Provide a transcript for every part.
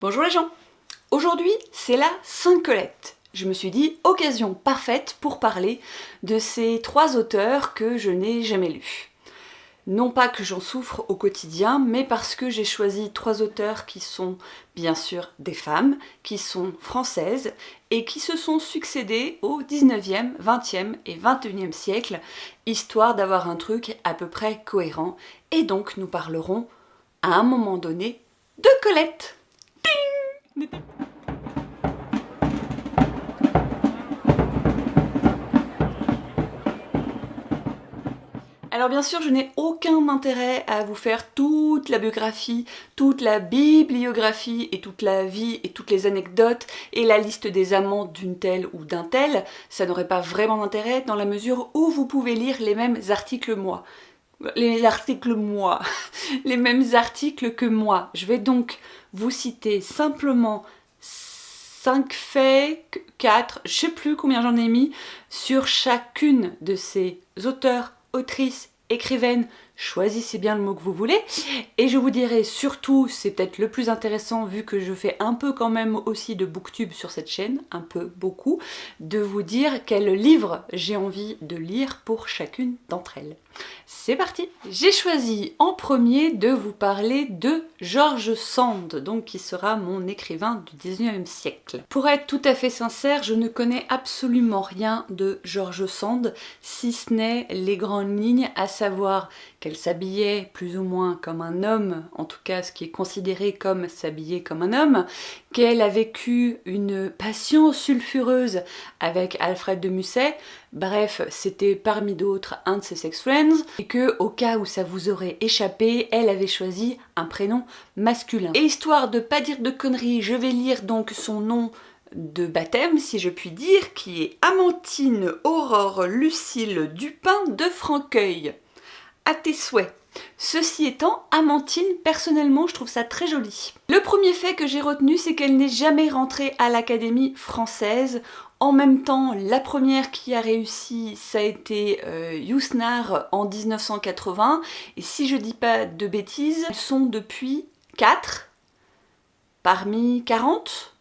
Bonjour les gens! Aujourd'hui, c'est la Saint-Colette. Je me suis dit, occasion parfaite pour parler de ces trois auteurs que je n'ai jamais lus. Non pas que j'en souffre au quotidien, mais parce que j'ai choisi trois auteurs qui sont bien sûr des femmes, qui sont françaises, et qui se sont succédés au 19e, 20e et 21e siècle, histoire d'avoir un truc à peu près cohérent, et donc nous parlerons à un moment donné de Colette. Ding! Alors bien sûr, je n'ai aucun intérêt à vous faire toute la biographie, toute la bibliographie et toute la vie et toutes les anecdotes et la liste des amants d'une telle ou d'un tel. Ça n'aurait pas vraiment d'intérêt dans la mesure où vous pouvez lire les mêmes articles les mêmes articles que moi. Je vais donc vous citer simplement 5 faits, 4, je sais plus combien j'en ai mis, sur chacune de ces auteurs, autrices, écrivaines, choisissez bien le mot que vous voulez, et je vous dirai surtout, c'est peut-être le plus intéressant vu que je fais un peu quand même aussi de booktube sur cette chaîne, un peu, beaucoup, de vous dire quel livre j'ai envie de lire pour chacune d'entre elles. C'est parti! J'ai choisi en premier de vous parler de George Sand, donc qui sera mon écrivain du 19e siècle. Pour être tout à fait sincère, je ne connais absolument rien de George Sand, si ce n'est les grandes lignes, à savoir qu'elle s'habillait plus ou moins comme un homme, en tout cas ce qui est considéré comme s'habiller comme un homme, qu'elle a vécu une passion sulfureuse avec Alfred de Musset, bref, c'était parmi d'autres un de ses sex friends, et que, au cas où ça vous aurait échappé, elle avait choisi un prénom masculin. Et histoire de pas dire de conneries, je vais lire donc son nom de baptême, si je puis dire, qui est Amantine Aurore Lucille Dupin de Franqueuil. À tes souhaits. Ceci étant, Amantine, personnellement, je trouve ça très joli. Le premier fait que j'ai retenu, c'est qu'elle n'est jamais rentrée à l'Académie française. En même temps, la première qui a réussi, ça a été Yousnar en 1980. Et si je dis pas de bêtises, elles sont depuis 4 parmi 40.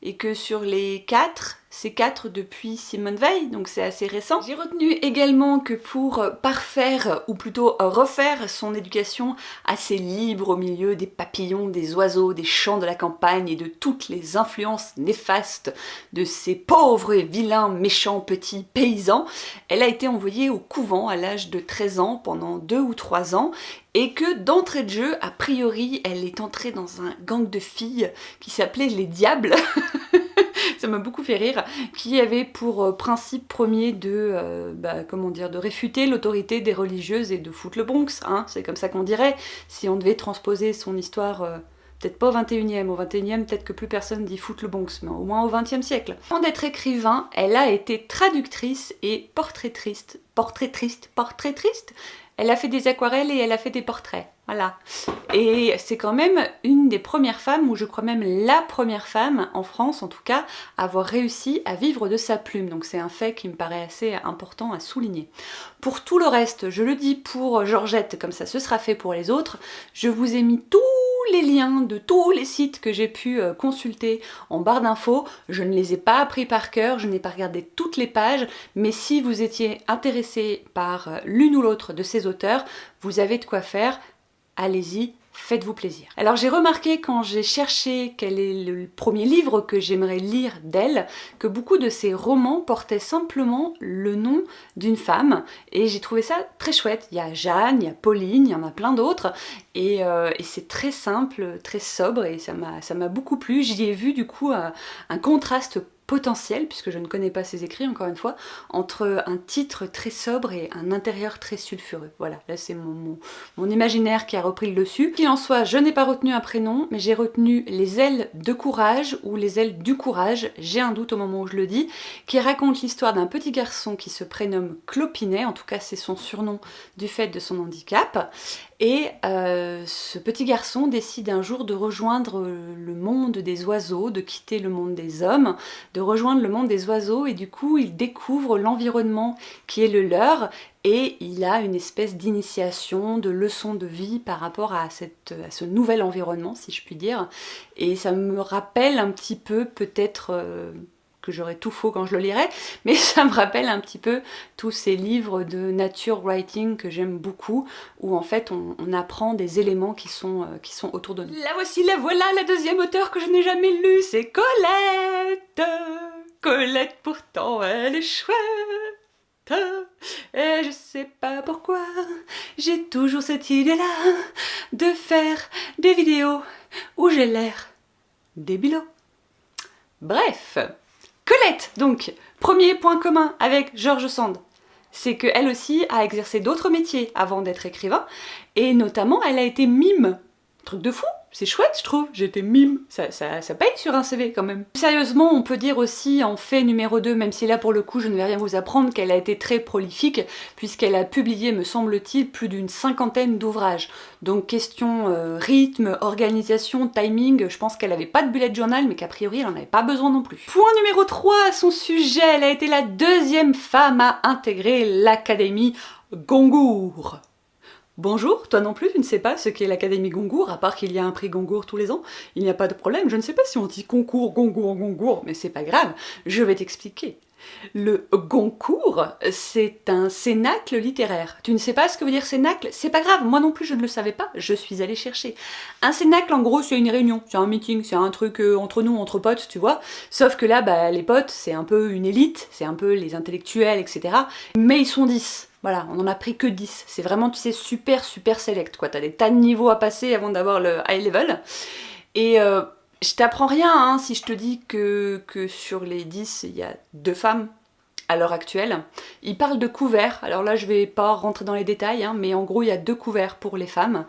Et que sur les 4, c'est 4 depuis Simone Veil, donc c'est assez récent. J'ai retenu également que pour parfaire, ou plutôt refaire son éducation assez libre au milieu des papillons, des oiseaux, des chants de la campagne et de toutes les influences néfastes de ces pauvres et vilains méchants petits paysans, elle a été envoyée au couvent à l'âge de 13 ans pendant 2 ou 3 ans, et que d'entrée de jeu, a priori, elle est entrée dans un gang de filles qui s'appelait les Diables, ça m'a beaucoup fait rire, qui avait pour principe premier de, de réfuter l'autorité des religieuses et de foutre le Bronx, hein, c'est comme ça qu'on dirait, si on devait transposer son histoire, peut-être pas au 21e, au 21e peut-être que plus personne dit foutre le Bronx, mais au moins au 20e siècle. Avant d'être écrivain, elle a été traductrice et portraitiste, elle a fait des aquarelles et elle a fait des portraits, voilà. Et c'est quand même une des premières femmes, ou je crois même la première femme, en France en tout cas, à avoir réussi à vivre de sa plume. Donc c'est un fait qui me paraît assez important à souligner. Pour tout le reste, je le dis pour Georgette, comme ça ce sera fait pour les autres, je vous ai mis tous les liens de tous les sites que j'ai pu consulter en barre d'infos. Je ne les ai pas appris par cœur, je n'ai pas regardé toutes les pages, mais si vous étiez intéressé par l'une ou l'autre de ces auteurs, vous avez de quoi faire, allez-y, faites-vous plaisir. Alors j'ai remarqué quand j'ai cherché quel est le premier livre que j'aimerais lire d'elle, que beaucoup de ses romans portaient simplement le nom d'une femme, et j'ai trouvé ça très chouette. Il y a Jeanne, il y a Pauline, il y en a plein d'autres, et c'est très simple, très sobre, et ça m'a beaucoup plu. J'y ai vu du coup un contraste potentiel, puisque je ne connais pas ses écrits encore une fois, entre un titre très sobre et un intérieur très sulfureux. Voilà, là c'est mon imaginaire qui a repris le dessus. Qu'il en soit, je n'ai pas retenu un prénom, mais j'ai retenu Les ailes de courage ou Les ailes du courage, j'ai un doute au moment où je le dis, qui raconte l'histoire d'un petit garçon qui se prénomme Clopinet, en tout cas c'est son surnom du fait de son handicap, Et ce petit garçon décide un jour de rejoindre le monde des oiseaux, de quitter le monde des hommes, de rejoindre le monde des oiseaux, et du coup il découvre l'environnement qui est le leur, et il a une espèce d'initiation, de leçon de vie par rapport à ce nouvel environnement, si je puis dire. Et ça me rappelle un petit peu, peut-être que j'aurais tout faux quand je le lirai, mais ça me rappelle un petit peu tous ces livres de nature writing que j'aime beaucoup, où en fait on apprend des éléments qui sont autour de nous. La voilà, la deuxième auteure que je n'ai jamais lue, c'est Colette. Colette, pourtant elle est chouette. Et je sais pas pourquoi, j'ai toujours cette idée-là de faire des vidéos où j'ai l'air débilo. Bref, Colette, donc, premier point commun avec George Sand, c'est qu'elle aussi a exercé d'autres métiers avant d'être écrivain, et notamment elle a été mime. Truc de fou, c'est chouette je trouve, j'ai été mime, ça paye sur un CV quand même. Sérieusement, on peut dire aussi en fait numéro 2, même si là pour le coup je ne vais rien vous apprendre, qu'elle a été très prolifique, puisqu'elle a publié, me semble-t-il, plus d'une 50aine d'ouvrages. Donc question rythme, organisation, timing, je pense qu'elle n'avait pas de bullet journal, mais qu'a priori elle n'en avait pas besoin non plus. Point numéro 3, à son sujet, elle a été la deuxième femme à intégrer l'Académie Goncourt. Bonjour, toi non plus, tu ne sais pas ce qu'est l'Académie Goncourt, à part qu'il y a un prix Goncourt tous les ans. Il n'y a pas de problème, je ne sais pas si on dit concours, Goncourt, mais c'est pas grave, je vais t'expliquer. Le Goncourt, c'est un cénacle littéraire. Tu ne sais pas ce que veut dire cénacle? C'est pas grave, moi non plus je ne le savais pas, je suis allée chercher. Un cénacle, en gros, c'est une réunion, c'est un meeting, c'est un truc entre nous, entre potes, tu vois. Sauf que là, bah, les potes, c'est un peu une élite, c'est un peu les intellectuels, etc. Mais ils sont 10. Voilà, on en a pris que 10. C'est vraiment, tu sais, super select, quoi. T'as des tas de niveaux à passer avant d'avoir le high level. Et je t'apprends rien hein, si je te dis que sur les 10, il y a 2 femmes à l'heure actuelle. Il parle de couverts, alors là je vais pas rentrer dans les détails, hein, mais en gros il y a 2 couverts pour les femmes,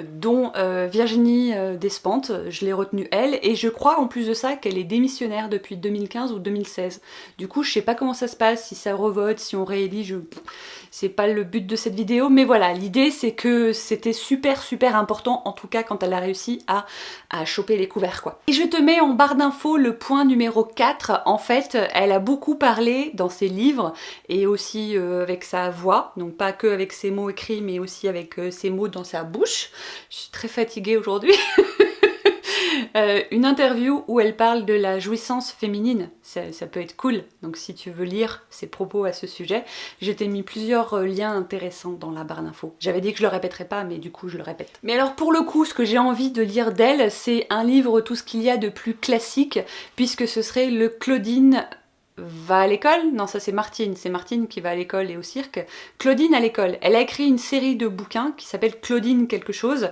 dont Virginie Despentes, je l'ai retenue elle, et je crois en plus de ça qu'elle est démissionnaire depuis 2015 ou 2016. Du coup je sais pas comment ça se passe, si ça revote, si on réélit, c'est pas le but de cette vidéo, mais voilà, l'idée c'est que c'était super important, en tout cas quand elle a réussi à choper les couverts quoi. Et je te mets en barre d'infos le point numéro 4, en fait elle a beaucoup parlé dans ses livres et aussi avec sa voix, donc pas que avec ses mots écrits mais aussi avec ses mots dans sa bouche. Je suis très fatiguée aujourd'hui. Une interview où elle parle de la jouissance féminine, ça peut être cool, donc si tu veux lire ses propos à ce sujet, je t'ai mis plusieurs liens intéressants dans la barre d'infos. J'avais dit que je le répéterais pas, mais du coup je le répète. Mais alors pour le coup, ce que j'ai envie de lire d'elle, c'est un livre tout ce qu'il y a de plus classique, puisque ce serait le Claudine va à l'école? Non, ça c'est Martine qui va à l'école et au cirque. Claudine à l'école. Elle a écrit une série de bouquins qui s'appelle Claudine quelque chose,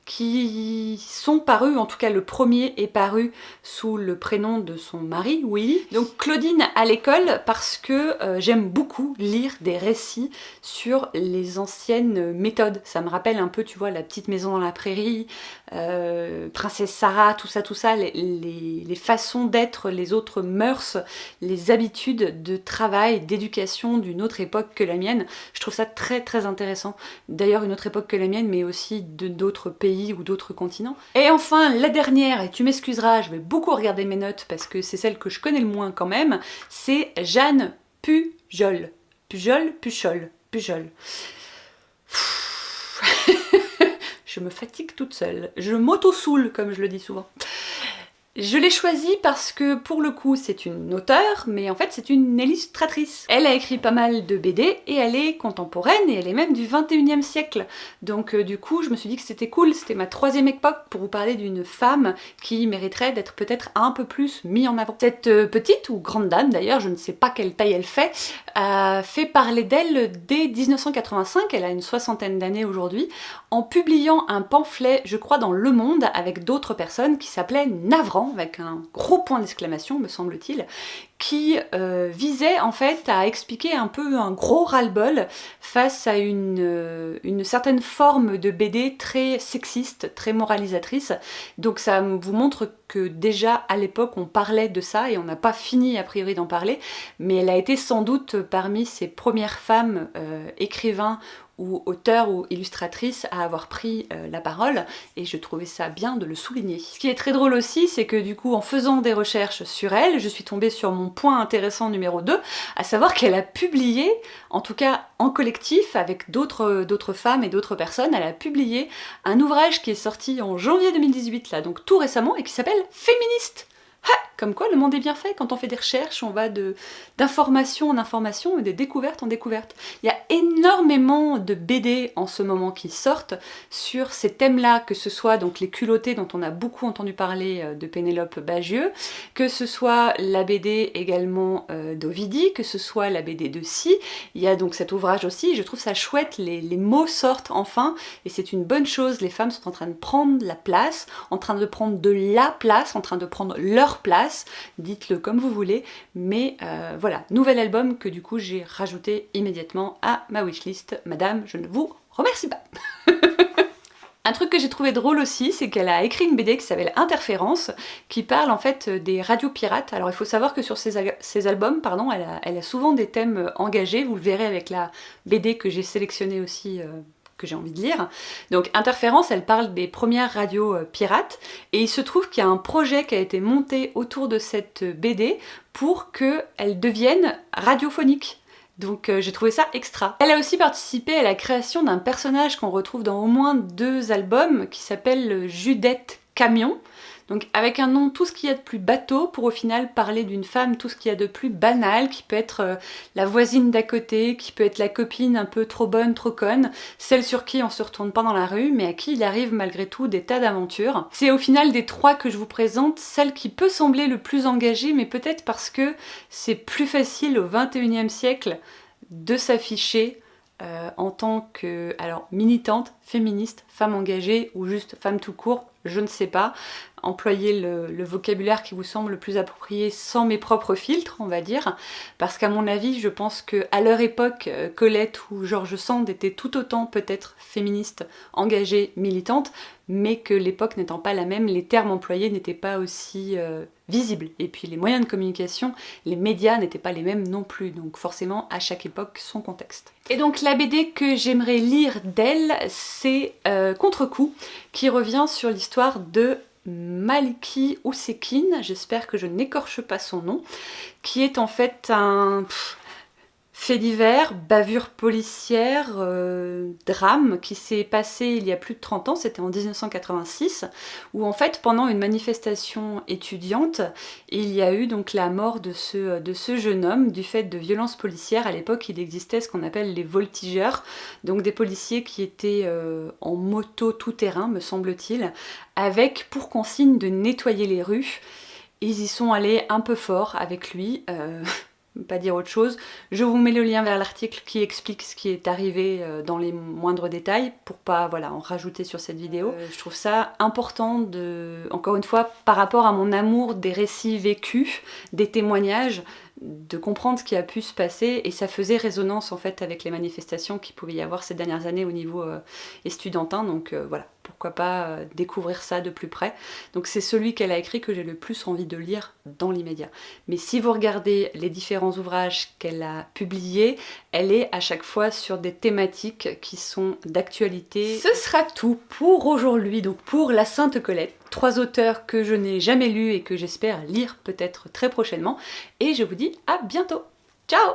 qui sont parus, en tout cas le premier est paru sous le prénom de son mari, Willy. Donc Claudine à l'école parce que j'aime beaucoup lire des récits sur les anciennes méthodes. Ça me rappelle un peu, tu vois, La Petite Maison dans la Prairie, Princesse Sarah, tout ça, les façons d'être, les autres mœurs, les habitudes de travail, d'éducation d'une autre époque que la mienne. Je trouve ça très intéressant. D'ailleurs une autre époque que la mienne, mais aussi d'autres pays ou d'autres continents. Et enfin, la dernière, et tu m'excuseras, je vais beaucoup regarder mes notes parce que c'est celle que je connais le moins quand même, c'est Jeanne Pujol. Pujol. Je me fatigue toute seule. Je m'auto-soule, comme je le dis souvent. Je l'ai choisie parce que pour le coup c'est une auteure, mais en fait c'est une illustratrice. Elle a écrit pas mal de BD et elle est contemporaine et elle est même du 21e siècle. Donc du coup je me suis dit que c'était cool, c'était ma 3e époque pour vous parler d'une femme qui mériterait d'être peut-être un peu plus mise en avant. Cette petite ou grande dame d'ailleurs, je ne sais pas quelle taille elle fait parler d'elle dès 1985, elle a une 60aine d'années aujourd'hui, en publiant un pamphlet, je crois dans Le Monde, avec d'autres personnes qui s'appelait Navrant, avec un gros point d'exclamation me semble-t-il, qui visait en fait à expliquer un peu un gros ras-le-bol face à une certaine forme de BD très sexiste, très moralisatrice. Donc ça vous montre que déjà à l'époque on parlait de ça et on n'a pas fini a priori d'en parler, mais elle a été sans doute parmi ces premières femmes écrivains ou auteur ou illustratrice à avoir pris la parole, et je trouvais ça bien de le souligner. Ce qui est très drôle aussi, c'est que du coup en faisant des recherches sur elle, je suis tombée sur mon point intéressant numéro 2, à savoir qu'elle a publié, en tout cas en collectif avec d'autres femmes et d'autres personnes, elle a publié un ouvrage qui est sorti en janvier 2018 là, donc tout récemment, et qui s'appelle Féministe. Comme quoi le monde est bien fait, quand on fait des recherches, on va d'information en information et de découverte en découverte. Il y a énormément de BD en ce moment qui sortent sur ces thèmes-là, que ce soit donc les culottés dont on a beaucoup entendu parler de Pénélope Bagieux, que ce soit la BD également d'Ovidie, que ce soit la BD de Si. Il y a donc cet ouvrage aussi, je trouve ça chouette, les mots sortent enfin, et c'est une bonne chose, les femmes sont en train de prendre la place, en train de prendre de la place, en train de prendre leur place, dites-le comme vous voulez, mais voilà, nouvel album que du coup j'ai rajouté immédiatement à ma wishlist. Madame, je ne vous remercie pas. Un truc que j'ai trouvé drôle aussi, c'est qu'elle a écrit une BD qui s'appelle Interférence, qui parle en fait des radios pirates. Alors il faut savoir que sur ces albums, pardon, elle a souvent des thèmes engagés, vous le verrez avec la BD que j'ai sélectionnée aussi, que j'ai envie de lire. Donc Interférence, elle parle des premières radios pirates, et il se trouve qu'il y a un projet qui a été monté autour de cette BD pour qu'elle devienne radiophonique. Donc j'ai trouvé ça extra. Elle a aussi participé à la création d'un personnage qu'on retrouve dans au moins 2 albums qui s'appelle Judette Camion. Donc avec un nom tout ce qu'il y a de plus bateau pour au final parler d'une femme tout ce qu'il y a de plus banal, qui peut être la voisine d'à côté, qui peut être la copine un peu trop bonne, trop conne, celle sur qui on se retourne pas dans la rue, mais à qui il arrive malgré tout des tas d'aventures. C'est au final des 3 que je vous présente, celle qui peut sembler le plus engagée, mais peut-être parce que c'est plus facile au XXIe siècle de s'afficher en tant que militante, féministe, femme engagée ou juste femme tout court, je ne sais pas. Employer le vocabulaire qui vous semble le plus approprié sans mes propres filtres, on va dire, parce qu'à mon avis, je pense qu'à leur époque, Colette ou George Sand étaient tout autant peut-être féministes, engagées, militantes, mais que l'époque n'étant pas la même, les termes employés n'étaient pas aussi visibles. Et puis les moyens de communication, les médias n'étaient pas les mêmes non plus, donc forcément à chaque époque son contexte. Et donc la BD que j'aimerais lire d'elle, c'est Contre-coup, qui revient sur l'histoire de Maliki Ousekine, j'espère que je n'écorche pas son nom, qui est en fait un fait divers, bavure policière, drame qui s'est passé il y a plus de 30 ans, c'était en 1986, où en fait pendant une manifestation étudiante, il y a eu donc la mort de ce jeune homme du fait de violences policières. À l'époque il existait ce qu'on appelle les voltigeurs, donc des policiers qui étaient en moto tout-terrain me semble-t-il, avec pour consigne de nettoyer les rues. Ils y sont allés un peu fort avec lui, pas dire autre chose. Je vous mets le lien vers l'article qui explique ce qui est arrivé dans les moindres détails pour pas en rajouter sur cette vidéo. Je trouve ça important encore une fois, par rapport à mon amour des récits vécus, des témoignages, de comprendre ce qui a pu se passer, et ça faisait résonance en fait avec les manifestations qu'il pouvait y avoir ces dernières années au niveau estudiantin, donc voilà, pourquoi pas découvrir ça de plus près. Donc c'est celui qu'elle a écrit que j'ai le plus envie de lire dans l'immédiat. Mais si vous regardez les différents ouvrages qu'elle a publiés, elle est à chaque fois sur des thématiques qui sont d'actualité. Ce sera tout pour aujourd'hui, donc pour La Sainte Colette. 3 auteurs que je n'ai jamais lus et que j'espère lire peut-être très prochainement. Et je vous dis à bientôt. Ciao!